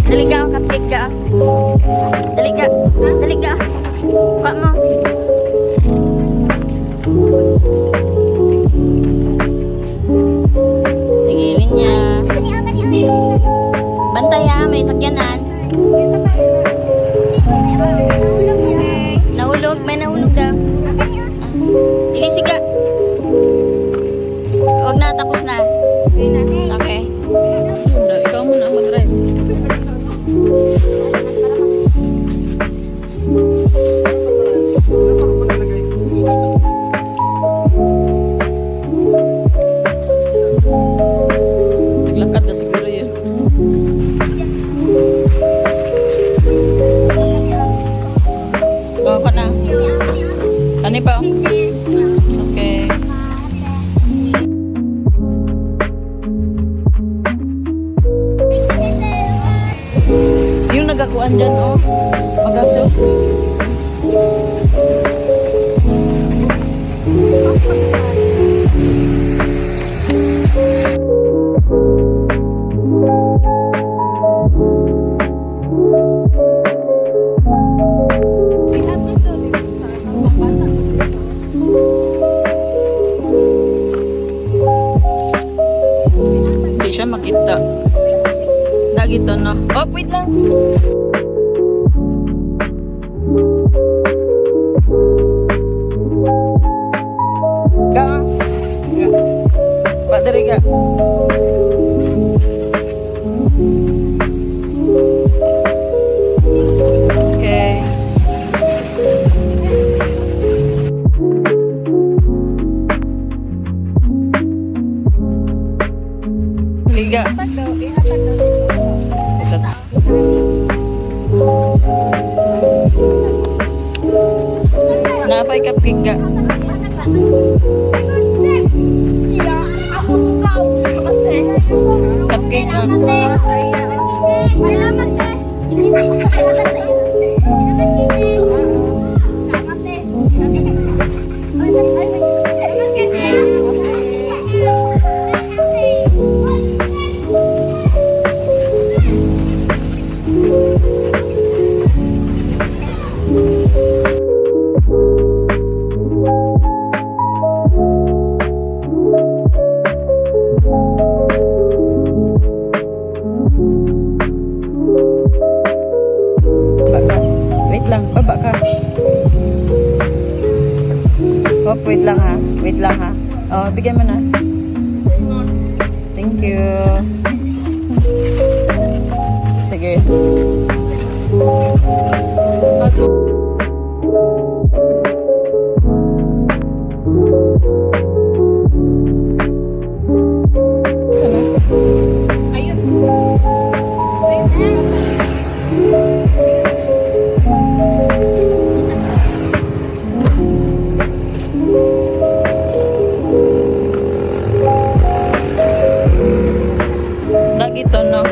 Dali ka, cupcake ka. Dali ka. Dali ka. Pa mo. Tigilin niya. Bantay ha, may sakyanan. Nahulog, may nahulog daw. Ilisi ka. Huwag na, tapos na. Okay. Ikaw muna mag-drive. Naglakad na siguro yun. Bawa ka na. Kani pa? Okay. Yung nagakuan dyan, oh. Magaso. Hindi siya makita. Dagito, no? Oh, wait lang. Ka. Padre ka. Okay. Liga. Napay cupcake ka. Cupcake ka. Wait lang, baba ka. Oh, wait lang ha. Wait lang ha. Oh, bigyan mo na. Thank you. Sige. Dagito, no?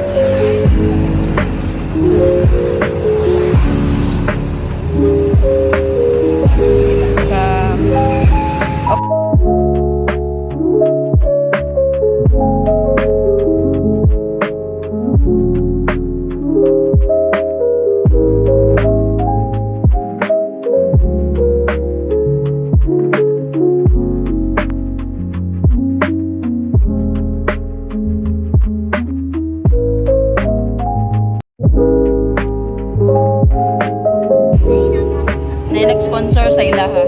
Na nag-sponsor sa ilaha.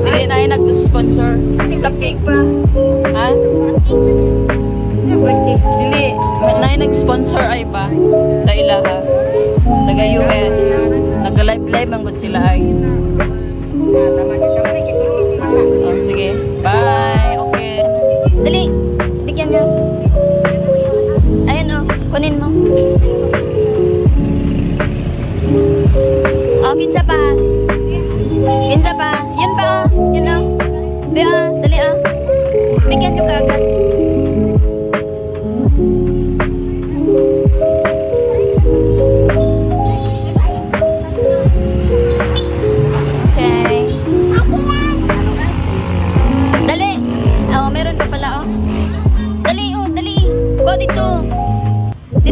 Dili na nag-sponsor. Cupcake pa. Ha? Dili na nag-sponsor ay pa sa ilaha. Taga US. Nag-live ang gud sila ay. Oh, sige. Bye. Okay. Dali. Bigyan niyo. Ayun oh, kunin mo. Oh, kinsa pa? Kinsa pa? Yun pa, oh. Yun, oh. Dali, oh. Bigyan nyo ka agad.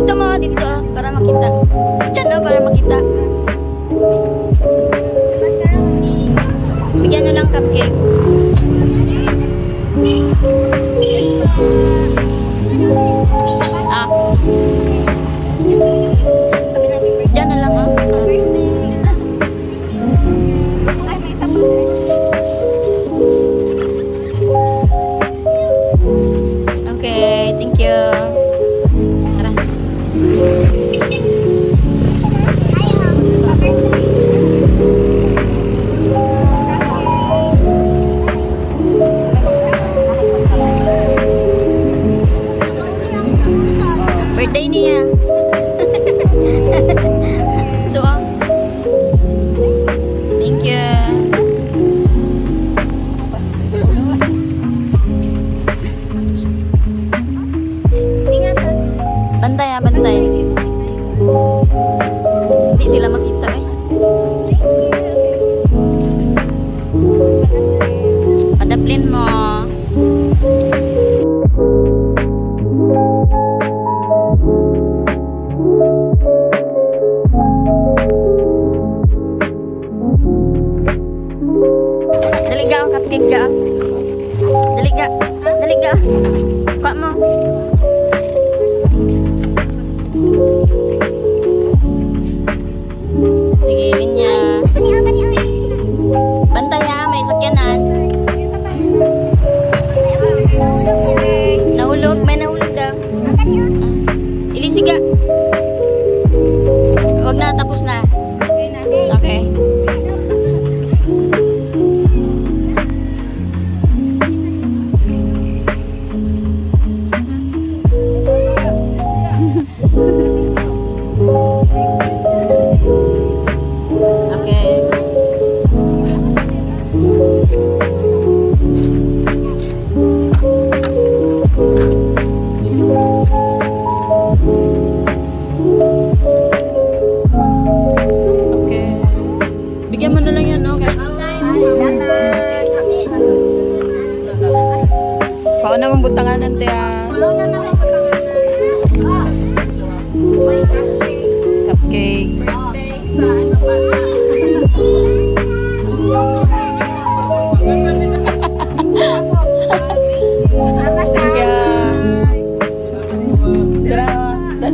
Dito mo, dito. Para makita. Diyan no, para makita. Bigyan nyo ng cupcake. Ah. Diyan na lang, oh. Okay, thank you. Tara. Birthday niya. Ito, oh. Thank you. Bantay, ah, bantay. Hindi sila makita, eh. Padaplin mo. Dali ka, cupcake ka. Dali ka. Dali ka. Kuha mo. Tigilin niya. Bantay ha, may sakyanan. Nahulog, may nahulog daw. Ilisiga. Huwag na, tapos na. Okay. Okay. Okay. Bigyan mo na lang yan, okay? Paano mong butangan nante ah? Cupcakes. Thank you. Tara, sa